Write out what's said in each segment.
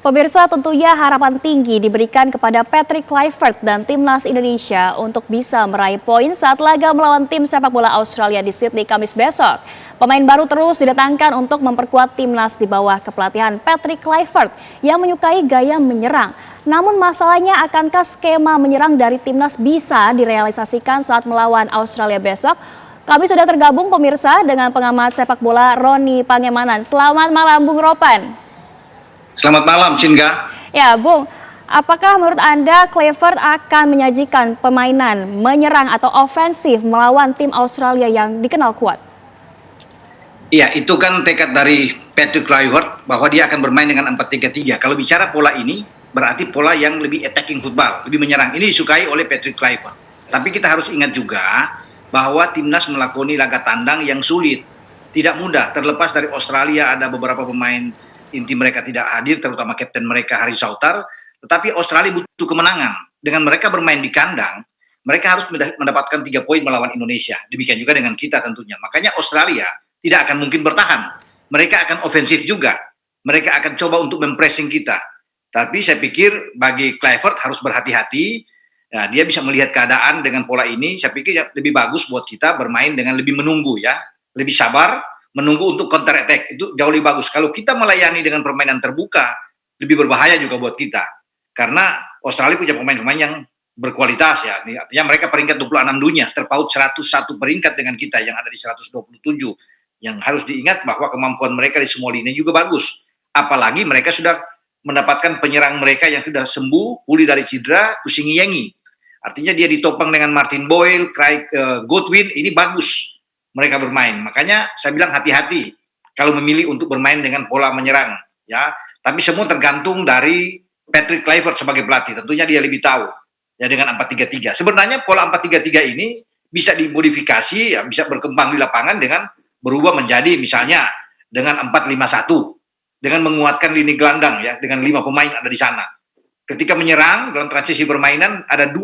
Pemirsa, tentunya harapan tinggi diberikan kepada Patrick Kluivert dan timnas Indonesia untuk bisa meraih poin saat laga melawan tim sepak bola Australia di Sydney Kamis besok. Pemain baru terus didatangkan untuk memperkuat timnas di bawah kepelatihan Patrick Kluivert yang menyukai gaya menyerang. Namun masalahnya, akankah skema menyerang dari timnas bisa direalisasikan saat melawan Australia besok? Kami sudah tergabung pemirsa dengan pengamat sepak bola Roni Pangemanan. Selamat malam Bung Ropan. Selamat malam, Cinga. Ya, Bung, apakah menurut Anda Kluivert akan menyajikan permainan menyerang atau ofensif melawan tim Australia yang dikenal kuat? Iya, itu kan tekad dari Patrick Kluivert bahwa dia akan bermain dengan 4-3-3. Kalau bicara pola ini, berarti pola yang lebih attacking football, lebih menyerang. Ini disukai oleh Patrick Kluivert. Tapi kita harus ingat juga bahwa timnas melakoni laga tandang yang sulit. Tidak mudah, terlepas dari Australia ada beberapa pemain inti mereka tidak hadir, terutama kapten mereka Harry Souttar, tetapi Australia butuh kemenangan. Dengan mereka bermain di kandang, mereka harus mendapatkan 3 poin melawan Indonesia. Demikian juga dengan kita tentunya. Makanya Australia tidak akan mungkin bertahan. Mereka akan ofensif juga. Mereka akan coba untuk mempressing kita. Tapi saya pikir bagi Kluivert harus berhati-hati. Ya, dia bisa melihat keadaan dengan pola ini. Saya pikir ya, lebih bagus buat kita bermain dengan lebih menunggu ya, lebih sabar, menunggu untuk counter attack. Itu jauh lebih bagus. Kalau kita melayani dengan permainan terbuka, lebih berbahaya juga buat kita. Karena Australia punya pemain-pemain yang berkualitas ya. Artinya mereka peringkat 26 dunia, terpaut 101 peringkat dengan kita yang ada di 127. Yang harus diingat bahwa kemampuan mereka di semua lini juga bagus. Apalagi mereka sudah mendapatkan penyerang mereka yang sudah sembuh, pulih dari cedera, Kusingiyengi. Artinya dia ditopang dengan Martin Boyle, Craig Godwin, ini bagus mereka bermain. Makanya saya bilang hati-hati kalau memilih untuk bermain dengan pola menyerang, ya. Tapi semua tergantung dari Patrick Kluivert sebagai pelatih. Tentunya dia lebih tahu ya dengan 4-3-3. Sebenarnya pola 4-3-3 ini bisa dimodifikasi, ya, bisa berkembang di lapangan dengan berubah menjadi misalnya dengan 4-5-1 dengan menguatkan lini gelandang ya, dengan 5 pemain ada di sana. Ketika menyerang dalam transisi permainan ada 2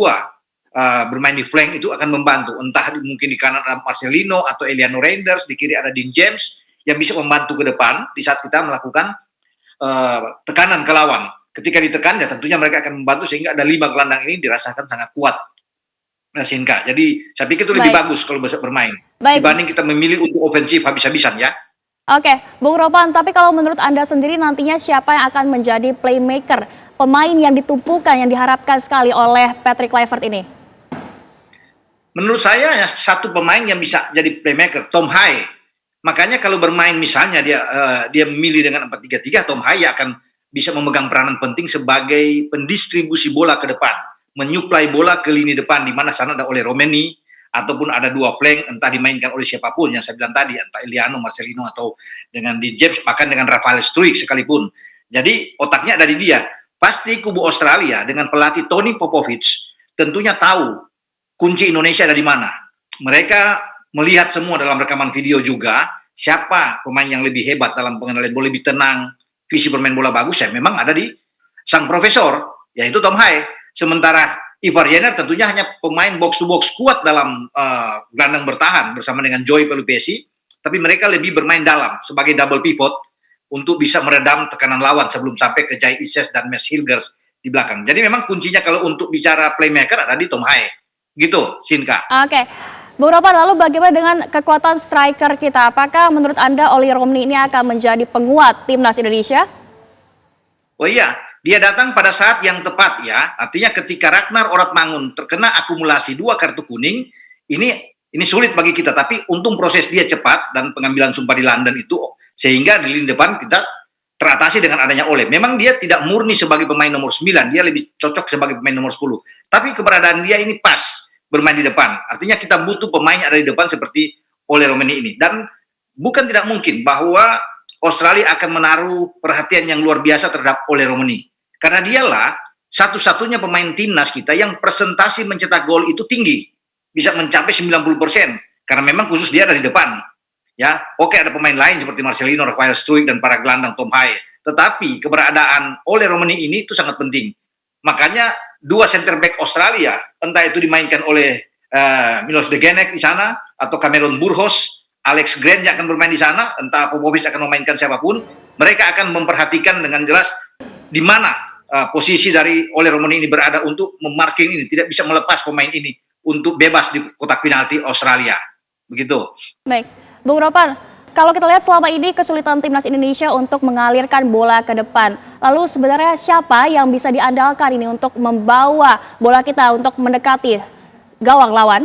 bermain di flank, itu akan membantu. Entah mungkin di kanan ada Marcelino atau Eliano Reinders, di kiri ada Dean James yang bisa membantu ke depan di saat kita melakukan tekanan ke lawan. Ketika ditekan ya tentunya mereka akan membantu sehingga ada 5 gelandang ini dirasakan sangat kuat. Nah, Sinka. Jadi saya pikir itu lebih bagus kalau bisa bermain dibanding kita memilih untuk ofensif habis-habisan ya. Oke, Bung Ropan, tapi kalau menurut Anda sendiri nantinya siapa yang akan menjadi playmaker, pemain yang ditumpukan, yang diharapkan sekali oleh Patrick Kluivert ini? Menurut saya ya satu pemain yang bisa jadi playmaker, Tom Hai. Makanya kalau bermain misalnya dia memilih dengan 4-3-3, Tom Hai akan bisa memegang peranan penting sebagai pendistribusi bola ke depan, menyuplai bola ke lini depan di mana sana ada oleh Romeni ataupun ada 2 flank, entah dimainkan oleh siapapun yang saya bilang tadi, entah Eliano, Marcelino atau dengan Dean James, bahkan dengan Rafael Struijk sekalipun. Jadi otaknya ada di dia. Pasti kubu Australia dengan pelatih Tony Popovic tentunya tahu kunci Indonesia ada di mana. Mereka melihat semua dalam rekaman video juga siapa pemain yang lebih hebat dalam pengendalian bola, lebih tenang, visi bermain bola bagus ya memang ada di sang profesor, yaitu Tom Hai. Sementara Ivar Jenner tentunya hanya pemain box to box kuat dalam gelandang bertahan bersama dengan Joey Pelupesi, tapi mereka lebih bermain dalam sebagai double pivot untuk bisa meredam tekanan lawan sebelum sampai ke Jai Ises dan Max Hilgers di belakang. Jadi memang kuncinya kalau untuk bicara playmaker ada di Tom Hai. Gitu, Sinka. Oke, Bung Ropan, lalu bagaimana dengan kekuatan striker kita? Apakah menurut Anda Oli Romni ini akan menjadi penguat timnas Indonesia? Oh iya, dia datang pada saat yang tepat ya. Artinya ketika Ragnar Oratmangun terkena akumulasi 2 kartu kuning, ini sulit bagi kita. Tapi untung proses dia cepat dan pengambilan sumpah di London itu sehingga di lini depan kita teratasi dengan adanya Ole. Memang dia tidak murni sebagai pemain nomor 9, dia lebih cocok sebagai pemain nomor 10. Tapi keberadaan dia ini pas bermain di depan. Artinya kita butuh pemain yang ada di depan seperti Ole Romeni ini. Dan bukan tidak mungkin bahwa Australia akan menaruh perhatian yang luar biasa terhadap Ole Romeni. Karena dialah satu-satunya pemain timnas kita yang presentasi mencetak gol itu tinggi. Bisa mencapai 90%. Karena memang khusus dia ada di depan. Ya, oke ada pemain lain seperti Marcelino, Rafael Struijk dan para gelandang Tom Hai. Tetapi keberadaan Ole Romeni ini itu sangat penting. Makanya 2 center back Australia, entah itu dimainkan oleh Milos De Genek di sana atau Cameron Burgos, Alex Grant yang akan bermain di sana, entah Popovic akan memainkan siapapun, mereka akan memperhatikan dengan jelas di mana posisi dari Ole Romani ini berada untuk memarking ini, tidak bisa melepas pemain ini untuk bebas di kotak penalti Australia. Begitu. Baik, Bung Ropan, kalau kita lihat selama ini kesulitan timnas Indonesia untuk mengalirkan bola ke depan. Lalu sebenarnya siapa yang bisa diandalkan ini untuk membawa bola kita untuk mendekati gawang lawan?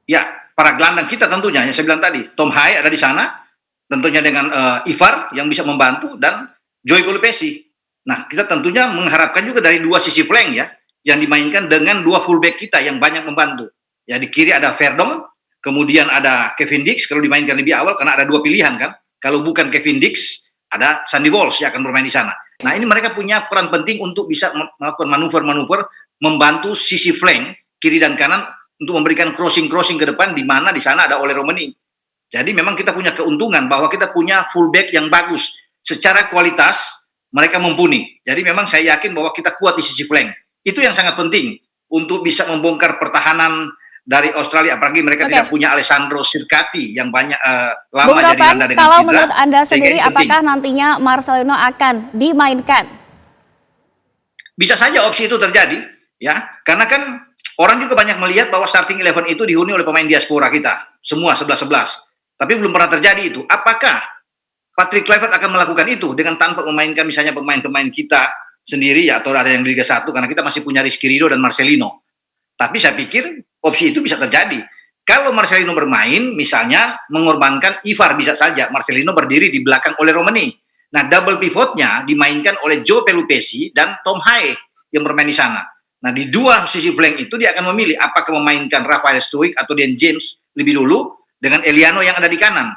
Ya, para gelandang kita tentunya, yang saya bilang tadi, Tom Hai ada di sana, tentunya dengan Ivar yang bisa membantu, dan Joy Pelupesi. Nah, kita tentunya mengharapkan juga dari dua sisi flank ya, yang dimainkan dengan dua fullback kita yang banyak membantu. Ya, di kiri ada Verdong, kemudian ada Kevin Dix kalau dimainkan lebih awal, karena ada dua pilihan kan. Kalau bukan Kevin Dix, ada Sandy Walsh yang akan bermain di sana. Nah, ini mereka punya peran penting untuk bisa melakukan manuver-manuver, membantu sisi flank, kiri dan kanan, untuk memberikan crossing-crossing ke depan, di mana di sana ada Ole Romani. Jadi memang kita punya keuntungan bahwa kita punya fullback yang bagus. Secara kualitas, mereka mumpuni. Jadi memang saya yakin bahwa kita kuat di sisi flank. Itu yang sangat penting untuk bisa membongkar pertahanan dari Australia, apalagi mereka tidak punya Alessandro Sirkati yang banyak lama Bung jadi Ropan, anda dengan kalau cedera. menurut Anda sendiri, apakah nantinya Marcelino akan dimainkan? Bisa saja opsi itu terjadi, ya, karena kan orang juga banyak melihat bahwa starting 11 itu dihuni oleh pemain diaspora kita, semua 11-11. Tapi belum pernah terjadi itu. Apakah Patrick Kluivert akan melakukan itu dengan tanpa memainkan misalnya pemain-pemain kita sendiri ya, atau ada yang di Liga 1, karena kita masih punya Rizky Ridho dan Marcelino. Tapi saya pikir opsi itu bisa terjadi. Kalau Marcelino bermain, misalnya mengorbankan Ivar bisa saja, Marcelino berdiri di belakang Ole Romani. Nah, double pivotnya dimainkan oleh Joe Pelupesi dan Tom Hai yang bermain di sana. Nah, di dua sisi flank itu dia akan memilih apakah memainkan Rafael Struijk atau Dan James lebih dulu dengan Eliano yang ada di kanan.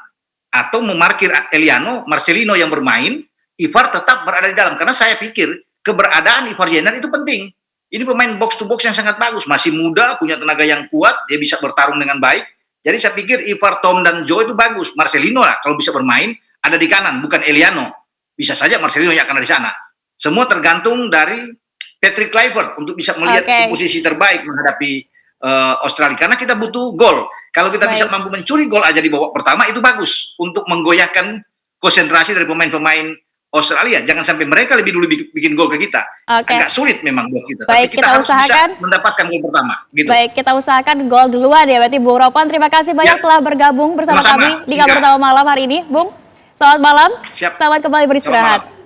Atau memarkir Eliano, Marcelino yang bermain, Ivar tetap berada di dalam. Karena saya pikir keberadaan Ivar Jenner itu penting. Ini pemain box to box yang sangat bagus, masih muda, punya tenaga yang kuat, dia bisa bertarung dengan baik. Jadi saya pikir Ivar, Tom, dan Joe itu bagus. Marcelino lah kalau bisa bermain ada di kanan, bukan Eliano. Bisa saja Marcelino yang akan ada di sana. Semua tergantung dari Patrick Kluivert untuk bisa melihat posisi terbaik menghadapi Australia. Karena kita butuh gol. Kalau kita bisa mampu mencuri gol aja di babak pertama, itu bagus untuk menggoyahkan konsentrasi dari pemain-pemain Australia. Jangan sampai mereka lebih dulu bikin gol ke kita. Agak sulit memang buat kita. Baik, tapi kita harus bisa mendapatkan gol pertama. Gitu. Baik, kita usahakan gol duluan ya. Berarti Bung Ropan, terima kasih banyak telah bergabung bersama kami di Kabar Utama Malam hari ini. Bung, selamat malam. Selamat kembali beristirahat.